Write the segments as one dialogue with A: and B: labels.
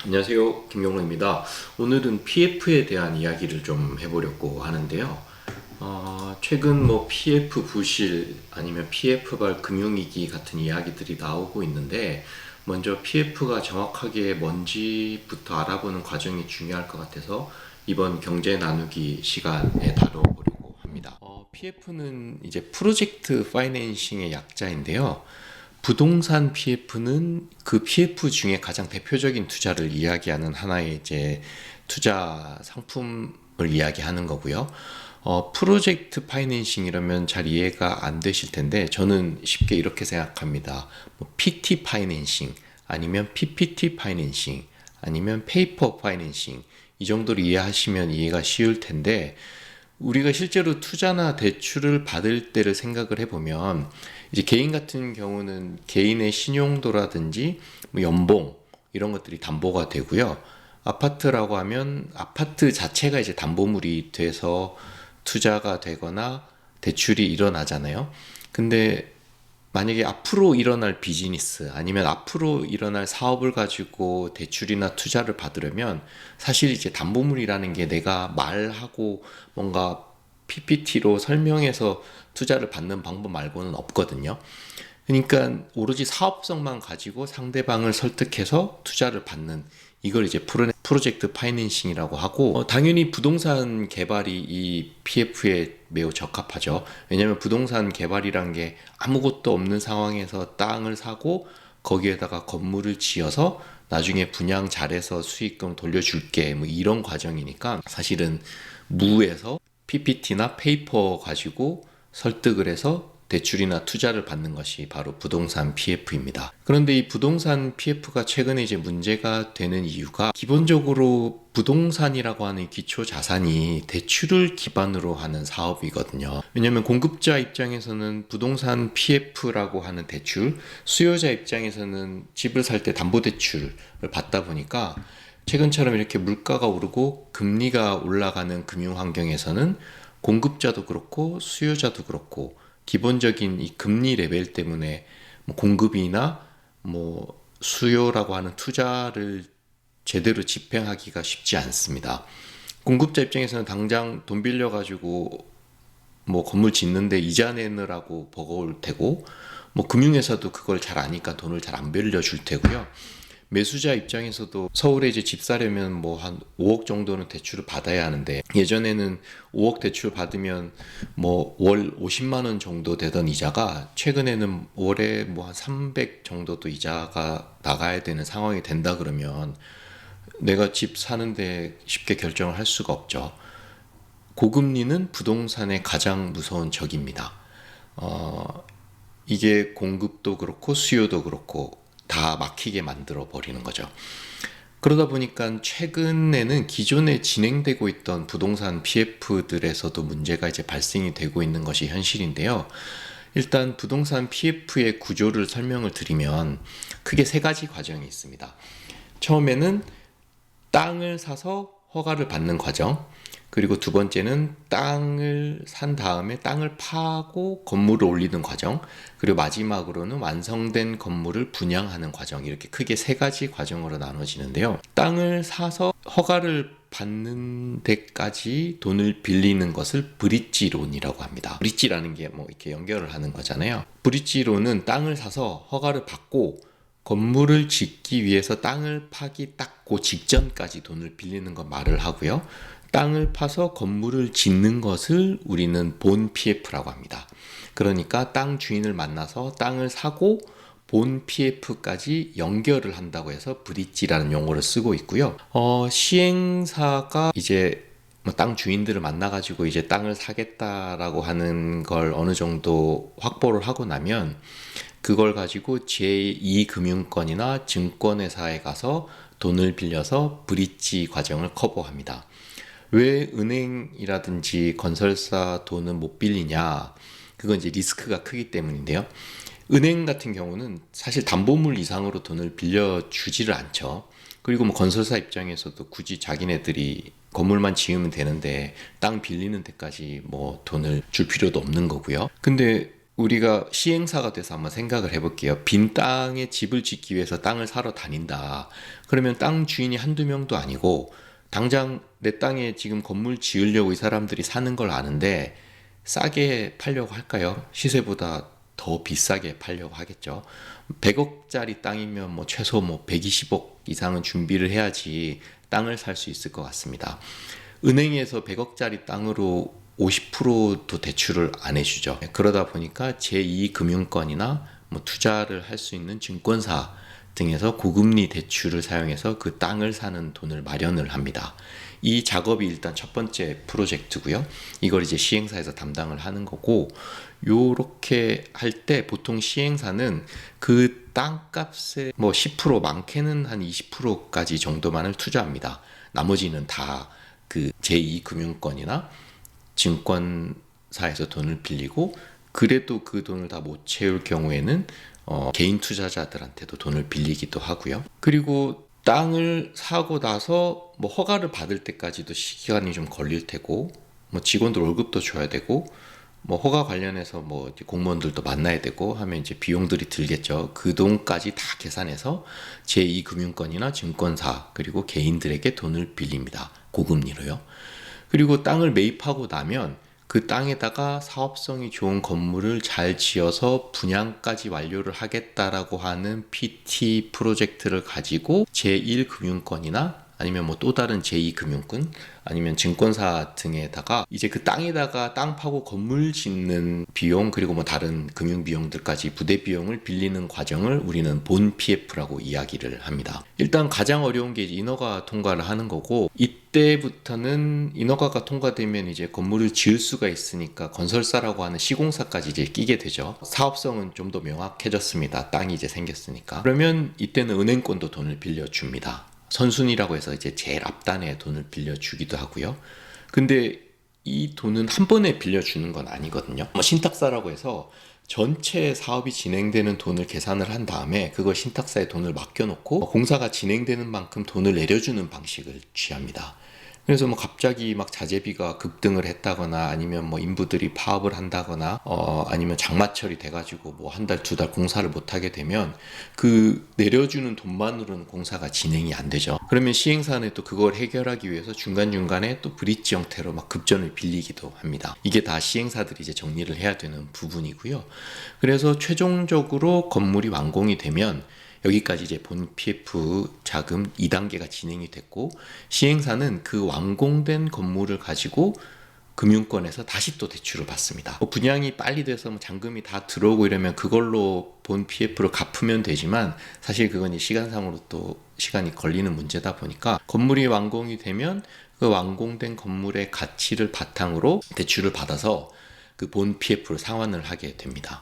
A: 안녕하세요. 김경로입니다. 오늘은 PF에 대한 이야기를 좀 해보려고 하는데요. 최근 PF 부실 아니면 PF발 금융위기 같은 이야기들이 나오고 있는데, 먼저 PF가 정확하게 뭔지부터 알아보는 과정이 중요할 것 같아서 이번 경제 나누기 시간에 다뤄보려고 합니다. PF는 이제 프로젝트 파이낸싱의 약자인데요. 부동산 PF는 그 PF 중에 가장 대표적인 투자를 이야기하는 하나의 이제 투자 상품을 이야기하는 거고요. 프로젝트 파이낸싱이라면 잘 이해가 안 되실 텐데 저는 쉽게 이렇게 생각합니다. PT 파이낸싱 아니면 PPT 파이낸싱 아니면 페이퍼 파이낸싱 이 정도로 이해하시면 이해가 쉬울 텐데, 우리가 실제로 투자나 대출을 받을 때를 생각을 해보면 이제 개인 같은 경우는 개인의 신용도라든지 연봉 이런 것들이 담보가 되고요. 아파트라고 하면 아파트 자체가 이제 담보물이 돼서 투자가 되거나 대출이 일어나잖아요. 근데 만약에 앞으로 일어날 비즈니스 아니면 앞으로 일어날 사업을 가지고 대출이나 투자를 받으려면 사실 이제 담보물이라는 게 내가 말하고 뭔가 PPT로 설명해서 투자를 받는 방법 말고는 없거든요. 그러니까 오로지 사업성만 가지고 상대방을 설득해서 투자를 받는, 이걸 이제 프로젝트 파이낸싱이라고 하고, 당연히 부동산 개발이 이 PF에 매우 적합하죠. 왜냐하면 부동산 개발이란 게 아무것도 없는 상황에서 땅을 사고 거기에다가 건물을 지어서 나중에 분양 잘해서 수익금 돌려줄게 이런 과정이니까, 사실은 무에서 PPT나 페이퍼 가지고 설득을 해서 대출이나 투자를 받는 것이 바로 부동산 PF입니다. 그런데 이 부동산 PF가 최근에 이제 문제가 되는 이유가, 기본적으로 부동산이라고 하는 기초 자산이 대출을 기반으로 하는 사업이거든요. 왜냐하면 공급자 입장에서는 부동산 PF라고 하는 대출, 수요자 입장에서는 집을 살 때 담보대출을 받다 보니까 최근처럼 이렇게 물가가 오르고 금리가 올라가는 금융 환경에서는 공급자도 그렇고 수요자도 그렇고 기본적인 이 금리 레벨 때문에 공급이나 수요라고 하는 투자를 제대로 집행하기가 쉽지 않습니다. 공급자 입장에서는 당장 돈 빌려가지고 건물 짓는데 이자 내느라고 버거울 테고, 금융회사도 그걸 잘 아니까 돈을 잘 안 빌려줄 테고요. 매수자 입장에서도 서울에 이제 집 사려면 한 5억 정도는 대출을 받아야 하는데, 예전에는 5억 대출 받으면 월 50만 원 정도 되던 이자가 최근에는 월에 한 300 정도도 이자가 나가야 되는 상황이 된다 그러면 내가 집 사는데 쉽게 결정을 할 수가 없죠. 고금리는 부동산의 가장 무서운 적입니다. 이게 공급도 그렇고 수요도 그렇고 다 막히게 만들어 버리는 거죠. 그러다 보니까 최근에는 기존에 진행되고 있던 부동산 PF들에서도 문제가 이제 발생이 되고 있는 것이 현실인데요. 일단 부동산 PF의 구조를 설명을 드리면 크게 세 가지 과정이 있습니다. 처음에는 땅을 사서 허가를 받는 과정, 그리고 두 번째는 땅을 산 다음에 땅을 파고 건물을 올리는 과정, 그리고 마지막으로는 완성된 건물을 분양하는 과정, 이렇게 크게 세 가지 과정으로 나눠지는데요. 땅을 사서 허가를 받는 데까지 돈을 빌리는 것을 브릿지론이라고 합니다. 브릿지라는 게 이렇게 연결을 하는 거잖아요. 브릿지론은 땅을 사서 허가를 받고 건물을 짓기 위해서 땅을 파기 딱 그 직전까지 돈을 빌리는 거 말을 하고요. 땅을 파서 건물을 짓는 것을 우리는 본 PF라고 합니다. 그러니까 땅 주인을 만나서 땅을 사고 본 PF까지 연결을 한다고 해서 브릿지라는 용어를 쓰고 있고요. 시행사가 이제 땅 주인들을 만나가지고 이제 땅을 사겠다라고 하는 걸 어느 정도 확보를 하고 나면 그걸 가지고 제2금융권이나 증권회사에 가서 돈을 빌려서 브릿지 과정을 커버합니다. 왜 은행이라든지 건설사 돈은 못 빌리냐? 그건 이제 리스크가 크기 때문인데요. 은행 같은 경우는 사실 담보물 이상으로 돈을 빌려주지를 않죠. 그리고 건설사 입장에서도 굳이 자기네들이 건물만 지으면 되는데 땅 빌리는 데까지 돈을 줄 필요도 없는 거고요. 근데 우리가 시행사가 돼서 한번 생각을 해볼게요. 빈 땅에 집을 짓기 위해서 땅을 사러 다닌다. 그러면 땅 주인이 한두 명도 아니고 당장 내 땅에 지금 건물 지으려고 이 사람들이 사는 걸 아는데 싸게 팔려고 할까요? 시세보다 더 비싸게 팔려고 하겠죠. 100억짜리 땅이면 뭐 최소 뭐 120억 이상은 준비를 해야지 땅을 살 수 있을 것 같습니다. 은행에서 100억짜리 땅으로 50%도 대출을 안 해주죠. 그러다 보니까 제2금융권이나 뭐 투자를 할 수 있는 증권사 등에서 고금리 대출을 사용해서 그 땅을 사는 돈을 마련을 합니다. 이 작업이 일단 첫 번째 프로젝트고요. 이걸 이제 시행사에서 담당을 하는 거고, 요렇게 할 때 보통 시행사는 그 땅값의 뭐 10%, 많게는 한 20%까지 정도만을 투자합니다. 나머지는 다 그 제2금융권이나 증권사에서 돈을 빌리고, 그래도 그 돈을 다 못 채울 경우에는 개인 투자자들한테도 돈을 빌리기도 하고요. 그리고 땅을 사고 나서 뭐 허가를 받을 때까지도 시간이 좀 걸릴 테고, 뭐 직원들 월급도 줘야 되고, 뭐 허가 관련해서 뭐 공무원들도 만나야 되고 하면 이제 비용들이 들겠죠. 그 돈까지 다 계산해서 제2금융권이나 증권사 그리고 개인들에게 돈을 빌립니다. 고금리로요. 그리고 땅을 매입하고 나면 그 땅에다가 사업성이 좋은 건물을 잘 지어서 분양까지 완료를 하겠다라고 하는 PT 프로젝트를 가지고 제1금융권이나 아니면 뭐 또 다른 제2금융권 아니면 증권사 등에다가 이제 그 땅에다가 땅 파고 건물 짓는 비용 그리고 뭐 다른 금융 비용들까지 부대 비용을 빌리는 과정을 우리는 본 PF라고 이야기를 합니다. 일단 가장 어려운 게 인허가 통과를 하는 거고, 이때부터는 인허가가 통과되면 이제 건물을 지을 수가 있으니까 건설사라고 하는 시공사까지 이제 끼게 되죠. 사업성은 좀 더 명확해졌습니다. 땅이 이제 생겼으니까. 그러면 이때는 은행권도 돈을 빌려줍니다. 선순위라고 해서 이제 제일 앞단에 돈을 빌려주기도 하고요. 근데 이 돈은 한 번에 빌려주는 건 아니거든요. 뭐 신탁사라고 해서 전체 사업이 진행되는 돈을 계산을 한 다음에 그걸 신탁사에 돈을 맡겨놓고 공사가 진행되는 만큼 돈을 내려주는 방식을 취합니다. 그래서 뭐 갑자기 막 자재비가 급등을 했다거나 아니면 뭐 인부들이 파업을 한다거나 아니면 장마철이 돼가지고 뭐 한 달, 두 달 공사를 못 하게 되면 그 내려주는 돈만으로는 공사가 진행이 안 되죠. 그러면 시행사는 또 그걸 해결하기 위해서 중간중간에 또 브릿지 형태로 막 급전을 빌리기도 합니다. 이게 다 시행사들이 이제 정리를 해야 되는 부분이고요. 그래서 최종적으로 건물이 완공이 되면 여기까지 이제 본 PF 자금 2단계가 진행이 됐고, 시행사는 그 완공된 건물을 가지고 금융권에서 다시 또 대출을 받습니다. 뭐 분양이 빨리 돼서 뭐 잔금이 다 들어오고 이러면 그걸로 본 PF를 갚으면 되지만 사실 그건 시간상으로 또 시간이 걸리는 문제다 보니까 건물이 완공이 되면 그 완공된 건물의 가치를 바탕으로 대출을 받아서 그 본 PF를 상환을 하게 됩니다.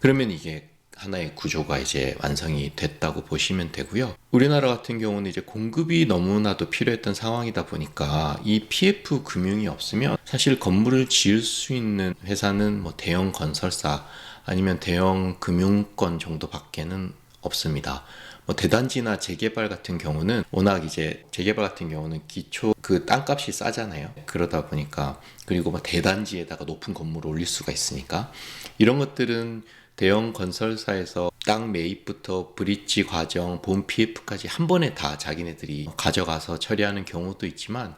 A: 그러면 이게 하나의 구조가 이제 완성이 됐다고 보시면 되고요. 우리나라 같은 경우는 이제 공급이 너무나도 필요했던 상황이다 보니까 이 PF 금융이 없으면 사실 건물을 지을 수 있는 회사는 뭐 대형 건설사 아니면 대형 금융권 정도밖에는 없습니다. 뭐 대단지나 재개발 같은 경우는 워낙 이제 재개발 같은 경우는 기초 그 땅값이 싸잖아요. 그러다 보니까 그리고 뭐 대단지에다가 높은 건물을 올릴 수가 있으니까 이런 것들은 대형 건설사에서 땅 매입부터 브릿지 과정, 본 PF까지 한 번에 다 자기네들이 가져가서 처리하는 경우도 있지만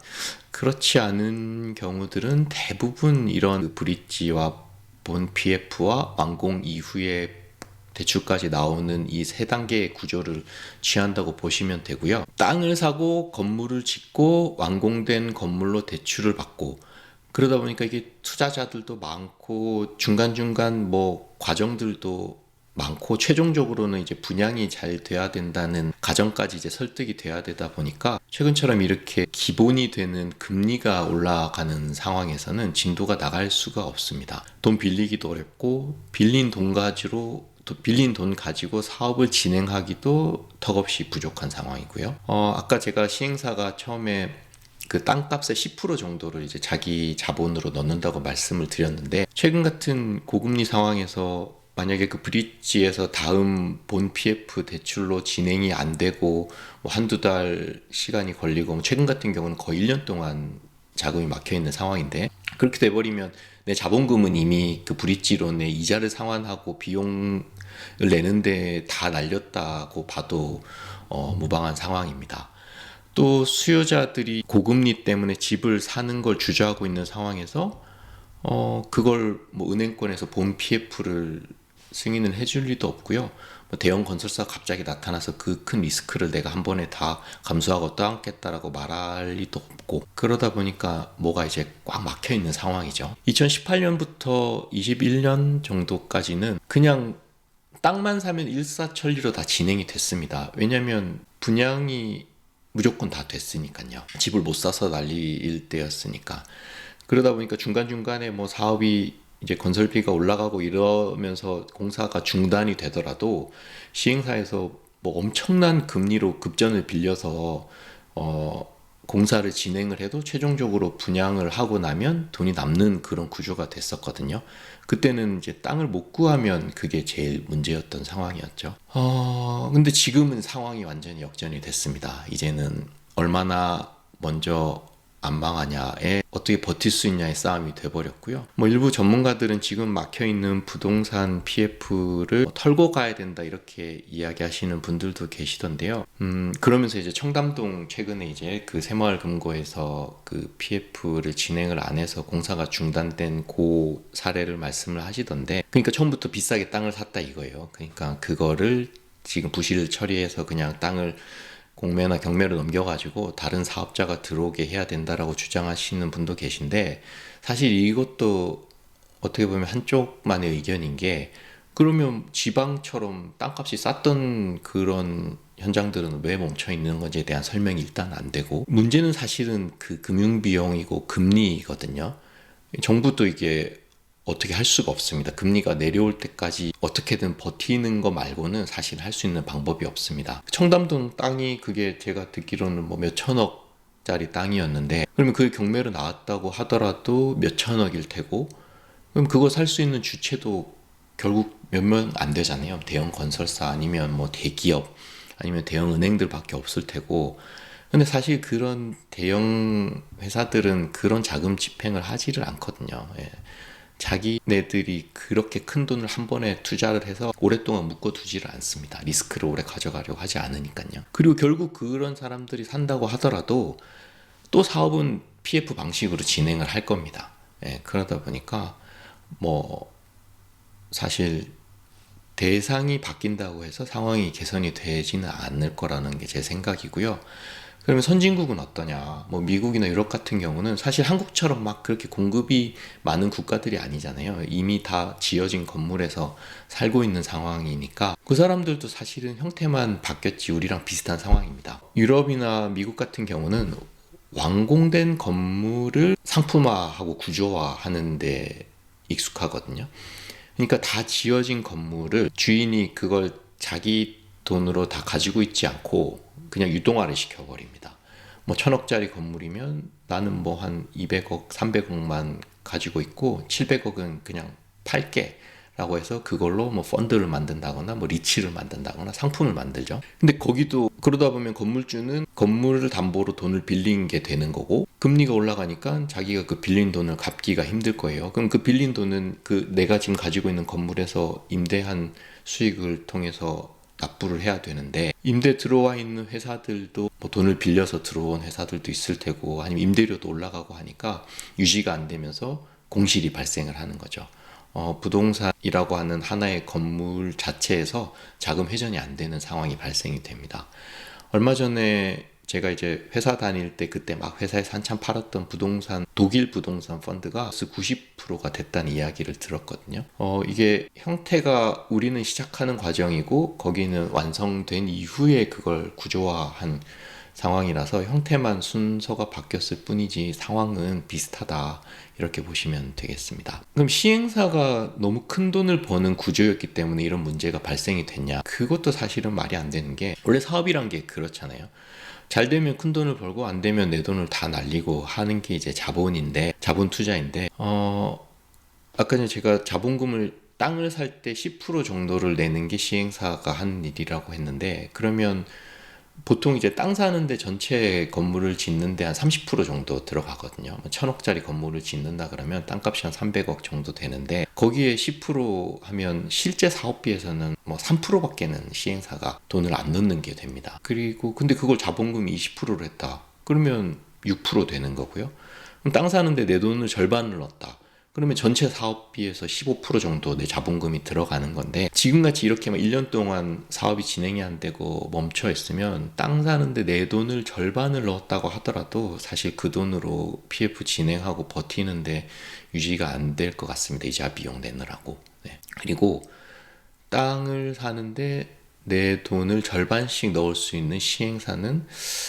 A: 그렇지 않은 경우들은 대부분 이런 브릿지와 본 PF와 완공 이후에 대출까지 나오는 이 세 단계의 구조를 취한다고 보시면 되고요. 땅을 사고 건물을 짓고 완공된 건물로 대출을 받고 그러다 보니까 이게 투자자들도 많고 중간중간 뭐 과정들도 많고 최종적으로는 이제 분양이 잘 돼야 된다는 가정까지 이제 설득이 돼야 되다 보니까 최근처럼 이렇게 기본이 되는 금리가 올라가는 상황에서는 진도가 나갈 수가 없습니다. 돈 빌리기도 어렵고 빌린 돈 가지고 사업을 진행하기도 턱없이 부족한 상황이고요. 아까 제가 시행사가 처음에 그 땅값의 10% 정도를 이제 자기 자본으로 넣는다고 말씀을 드렸는데 최근 같은 고금리 상황에서 만약에 그 브릿지에서 다음 본 PF 대출로 진행이 안 되고 뭐 한두 달 시간이 걸리고 최근 같은 경우는 거의 1년 동안 자금이 막혀 있는 상황인데, 그렇게 돼버리면 내 자본금은 이미 그 브릿지론의 이자를 상환하고 비용을 내는데 다 날렸다고 봐도 무방한 상황입니다. 또 수요자들이 고금리 때문에 집을 사는 걸 주저하고 있는 상황에서 그걸 뭐 은행권에서 본 PF를 승인을 해줄 리도 없고요. 뭐 대형 건설사가 갑자기 나타나서 그 큰 리스크를 내가 한 번에 다 감수하고 떠안겠다라고 말할 리도 없고, 그러다 보니까 뭐가 이제 꽉 막혀 있는 상황이죠. 2018년부터 21년 정도까지는 그냥 땅만 사면 일사천리로 다 진행이 됐습니다. 왜냐면 분양이 무조건 다 됐으니까요. 집을 못 사서 난리일 때였으니까. 그러다 보니까 중간중간에 뭐 사업이 이제 건설비가 올라가고 이러면서 공사가 중단이 되더라도 시행사에서 뭐 엄청난 금리로 급전을 빌려서 공사를 진행을 해도 최종적으로 분양을 하고 나면 돈이 남는 그런 구조가 됐었거든요. 그때는 이제 땅을 못 구하면 그게 제일 문제였던 상황이었죠. 근데 지금은 상황이 완전히 역전이 됐습니다. 이제는 얼마나 먼저 안 망하냐에 어떻게 버틸 수 있냐의 싸움이 돼버렸고요. 뭐 일부 전문가들은 지금 막혀있는 부동산 PF를 털고 가야 된다 이렇게 이야기하시는 분들도 계시던데요. 그러면서 이제 청담동 최근에 이제 그 새마을금고에서 그 PF를 진행을 안 해서 공사가 중단된 그 사례를 말씀을 하시던데, 그러니까 처음부터 비싸게 땅을 샀다 이거예요. 그러니까 그거를 지금 부실 처리해서 그냥 땅을 공매나 경매로 넘겨가지고 다른 사업자가 들어오게 해야 된다라고 주장하시는 분도 계신데, 사실 이것도 어떻게 보면 한쪽만의 의견인 게, 그러면 지방처럼 땅값이 쌌던 그런 현장들은 왜 멈춰 있는 건지에 대한 설명이 일단 안 되고, 문제는 사실은 그 금융비용이고 금리거든요. 정부도 이게 어떻게 할 수가 없습니다. 금리가 내려올 때까지 어떻게든 버티는 거 말고는 사실 할 수 있는 방법이 없습니다. 청담동 땅이 그게 제가 듣기로는 뭐 몇 천억짜리 땅이었는데, 그러면 그게 경매로 나왔다고 하더라도 몇 천억일 테고, 그럼 그거 살 수 있는 주체도 결국 몇 명 안 되잖아요. 대형 건설사 아니면 뭐 대기업 아니면 대형 은행들밖에 없을 테고. 근데 사실 그런 대형 회사들은 그런 자금 집행을 하지를 않거든요. 예. 자기네들이 그렇게 큰 돈을 한 번에 투자를 해서 오랫동안 묶어두지를 않습니다. 리스크를 오래 가져가려고 하지 않으니까요. 그리고 결국 그런 사람들이 산다고 하더라도 또 사업은 PF 방식으로 진행을 할 겁니다. 예, 그러다 보니까 뭐 사실 대상이 바뀐다고 해서 상황이 개선이 되지는 않을 거라는 게 제 생각이고요. 그러면 선진국은 어떠냐? 뭐 미국이나 유럽 같은 경우는 사실 한국처럼 막 그렇게 공급이 많은 국가들이 아니잖아요. 이미 다 지어진 건물에서 살고 있는 상황이니까 그 사람들도 사실은 형태만 바뀌었지 우리랑 비슷한 상황입니다. 유럽이나 미국 같은 경우는 완공된 건물을 상품화하고 구조화하는 데 익숙하거든요. 그러니까 다 지어진 건물을 주인이 그걸 자기 돈으로 다 가지고 있지 않고 그냥 유동화를 시켜버립니다. 뭐 1000억짜리 건물이면 나는 뭐 한 200억, 300억만 가지고 있고 700억은 그냥 팔게 라고 해서 그걸로 뭐 펀드를 만든다거나 뭐 리츠를 만든다거나 상품을 만들죠. 근데 거기도 그러다 보면 건물주는 건물을 담보로 돈을 빌린 게 되는 거고, 금리가 올라가니까 자기가 그 빌린 돈을 갚기가 힘들 거예요. 그럼 그 빌린 돈은 그 내가 지금 가지고 있는 건물에서 임대한 수익을 통해서 납부를 해야 되는데, 임대 들어와 있는 회사들도 뭐 돈을 빌려서 들어온 회사들도 있을 테고, 아니면 임대료도 올라가고 하니까 유지가 안 되면서 공실이 발생을 하는 거죠. 부동산이라고 하는 하나의 건물 자체에서 자금 회전이 안 되는 상황이 발생이 됩니다. 얼마 전에 제가 이제 회사 다닐 때 그때 막 회사에서 한참 팔았던 부동산, 독일 부동산 펀드가 90%가 됐다는 이야기를 들었거든요. 이게 형태가 우리는 시작하는 과정이고 거기는 완성된 이후에 그걸 구조화한 상황이라서 형태만 순서가 바뀌었을 뿐이지 상황은 비슷하다 이렇게 보시면 되겠습니다. 그럼 시행사가 너무 큰 돈을 버는 구조였기 때문에 이런 문제가 발생이 됐냐? 그것도 사실은 말이 안 되는 게, 원래 사업이란 게 그렇잖아요. 잘 되면 큰 돈을 벌고 안 되면 내 돈을 다 날리고 하는 게 이제 자본 투자인데, 아까 전에 제가 자본금을 땅을 살 때 10% 정도를 내는 게 시행사가 하는 일이라고 했는데, 그러면 보통 이제 땅 사는데 전체 건물을 짓는데 한 30% 정도 들어가거든요. 1,000억짜리 건물을 짓는다 그러면 땅값이 한 300억 정도 되는데 거기에 10% 하면 실제 사업비에서는 뭐 3%밖에는 시행사가 돈을 안 넣는 게 됩니다. 그리고 근데 그걸 자본금이 20%를 했다. 그러면 6% 되는 거고요. 그럼 땅 사는데 내 돈을 절반을 넣었다. 그러면 전체 사업비에서 15% 정도 내 자본금이 들어가는 건데 지금같이 이렇게 막 1년 동안 사업이 진행이 안 되고 멈춰 있으면 땅 사는데 내 돈을 절반을 넣었다고 하더라도 사실 그 돈으로 PF 진행하고 버티는데 유지가 안 될 것 같습니다. 이자 비용 내느라고. 네. 그리고 땅을 사는데 내 돈을 절반씩 넣을 수 있는 시행사는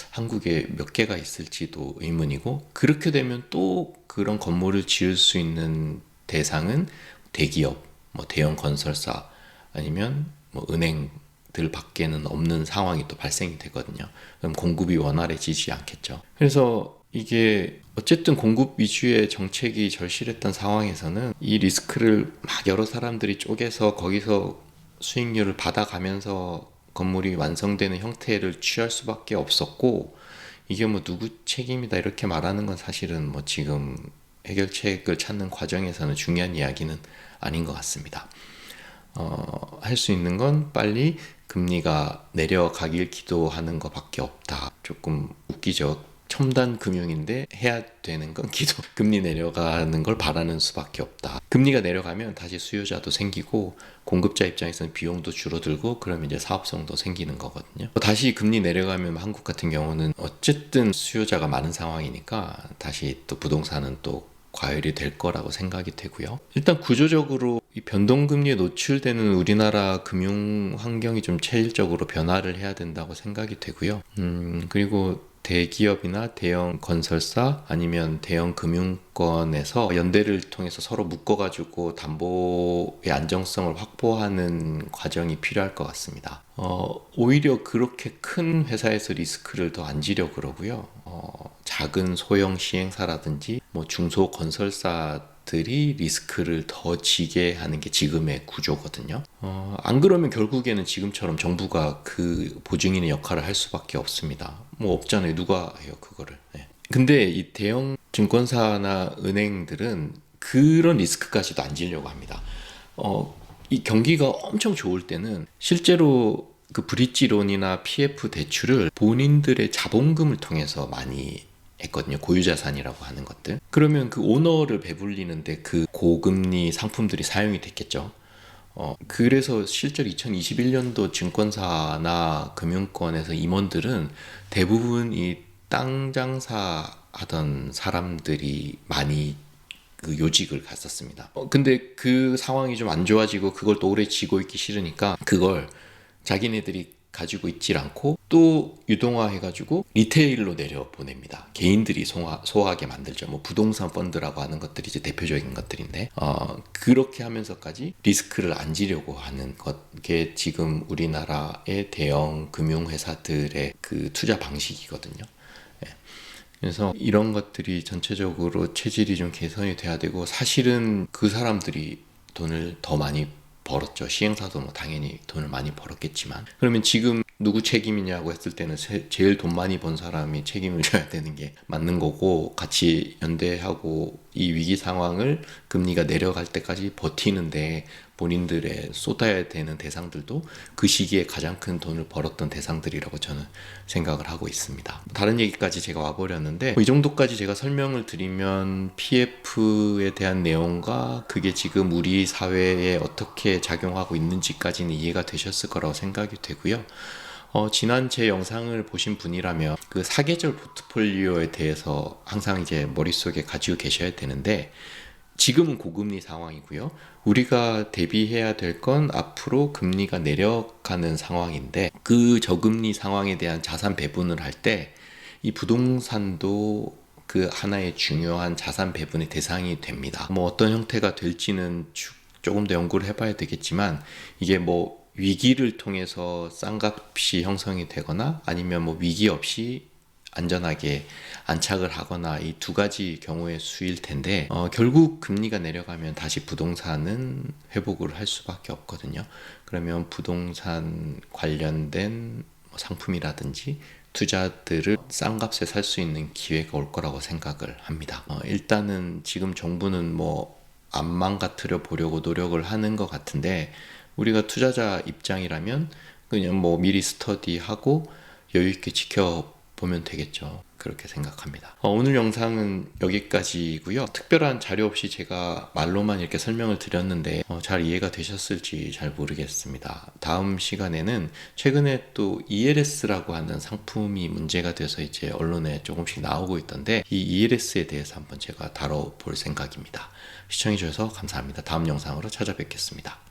A: 한국에 몇 개가 있을지도 의문이고, 그렇게 되면 또 그런 건물을 지을 수 있는 대상은 대기업, 뭐 대형 건설사 아니면 뭐 은행들 밖에는 없는 상황이 또 발생이 되거든요. 그럼 공급이 원활해지지 않겠죠. 그래서 이게 어쨌든 공급 위주의 정책이 절실했던 상황에서는 이 리스크를 막 여러 사람들이 쪼개서 거기서 수익률을 받아가면서 건물이 완성되는 형태를 취할 수밖에 없었고, 이게 뭐 누구 책임이다 이렇게 말하는 건 사실은 뭐 지금 해결책을 찾는 과정에서는 중요한 이야기는 아닌 것 같습니다. 할 수 있는 건 빨리 금리가 내려가길 기도하는 것밖에 없다. 조금 웃기죠. 첨단 금융인데 해야 되는 건 기도. 금리 내려가는 걸 바라는 수밖에 없다. 금리가 내려가면 다시 수요자도 생기고 공급자 입장에서는 비용도 줄어들고 그러면 이제 사업성도 생기는 거거든요. 다시 금리 내려가면 한국 같은 경우는 어쨌든 수요자가 많은 상황이니까 다시 또 부동산은 또 과열이 될 거라고 생각이 되고요. 일단 구조적으로 이 변동금리에 노출되는 우리나라 금융 환경이 좀 체질적으로 변화를 해야 된다고 생각이 되고요. 그리고 대기업이나 대형 건설사 아니면 대형 금융권에서 연대를 통해서 서로 묶어가지고 담보의 안정성을 확보하는 과정이 필요할 것 같습니다. 오히려 그렇게 큰 회사에서 리스크를 더 안 지려 그러고요. 작은 소형 시행사라든지 뭐 중소 건설사들이 리스크를 더 지게 하는 게 지금의 구조거든요. 안 그러면 결국에는 지금처럼 정부가 그 보증인의 역할을 할 수밖에 없습니다. 뭐 없잖아요. 누가 해요, 그거를. 네. 근데 이 대형 증권사나 은행들은 그런 리스크까지도 안 지려고 합니다. 이 경기가 엄청 좋을 때는 실제로 그 브릿지론이나 PF 대출을 본인들의 자본금을 통해서 많이 했거든요. 고유자산이라고 하는 것들. 그러면 그 오너를 배불리는데 그 고금리 상품들이 사용이 됐겠죠. 그래서 실제로 2021년도 증권사나 금융권에서 임원들은 대부분 이 땅 장사 하던 사람들이 많이 그 요직을 갔었습니다. 근데 그 상황이 좀 안 좋아지고 그걸 또 오래 쥐고 있기 싫으니까 그걸 자기네들이 가지고 있질 않고 또 유동화해가지고 리테일로 내려보냅니다. 개인들이 소화하게 만들죠. 뭐 부동산 펀드라고 하는 것들이 이제 대표적인 것들인데 그렇게 하면서까지 리스크를 안 지려고 하는 것게 지금 우리나라의 대형 금융회사들의 그 투자 방식이거든요. 예. 그래서 이런 것들이 전체적으로 체질이 좀 개선이 돼야 되고, 사실은 그 사람들이 돈을 더 많이 벌었죠. 시행사도 뭐 당연히 돈을 많이 벌었겠지만, 그러면 지금 누구 책임이냐고 했을 때는 제일 돈 많이 번 사람이 책임을 져야 되는 게 맞는 거고, 같이 연대하고 이 위기 상황을 금리가 내려갈 때까지 버티는데 본인들의 쏟아야 되는 대상들도 그 시기에 가장 큰 돈을 벌었던 대상들이라고 저는 생각을 하고 있습니다. 다른 얘기까지 제가 와버렸는데 이 정도까지 제가 설명을 드리면 PF에 대한 내용과 그게 지금 우리 사회에 어떻게 작용하고 있는지까지는 이해가 되셨을 거라고 생각이 되고요. 지난 제 영상을 보신 분이라면 그 사계절 포트폴리오에 대해서 항상 이제 머릿속에 가지고 계셔야 되는데, 지금은 고금리 상황이고요. 우리가 대비해야 될 건 앞으로 금리가 내려가는 상황인데, 그 저금리 상황에 대한 자산 배분을 할 때 이 부동산도 그 하나의 중요한 자산 배분의 대상이 됩니다. 뭐 어떤 형태가 될지는 조금 더 연구를 해봐야 되겠지만, 이게 뭐 위기를 통해서 싼 값이 형성이 되거나 아니면 뭐 위기 없이 안전하게 안착을 하거나 이 두 가지 경우의 수일 텐데, 결국 금리가 내려가면 다시 부동산은 회복을 할 수밖에 없거든요. 그러면 부동산 관련된 상품이라든지 투자들을 싼 값에 살 수 있는 기회가 올 거라고 생각을 합니다. 일단은 지금 정부는 안 망가뜨려 보려고 노력을 하는 것 같은데, 우리가 투자자 입장이라면 그냥 미리 스터디하고 여유 있게 지켜보면 되겠죠. 그렇게 생각합니다. 오늘 영상은 여기까지고요. 특별한 자료 없이 제가 말로만 이렇게 설명을 드렸는데 잘 이해가 되셨을지 잘 모르겠습니다. 다음 시간에는 최근에 또 ELS라고 하는 상품이 문제가 돼서 이제 언론에 조금씩 나오고 있던데, 이 ELS에 대해서 한번 제가 다뤄볼 생각입니다. 시청해주셔서 감사합니다. 다음 영상으로 찾아뵙겠습니다.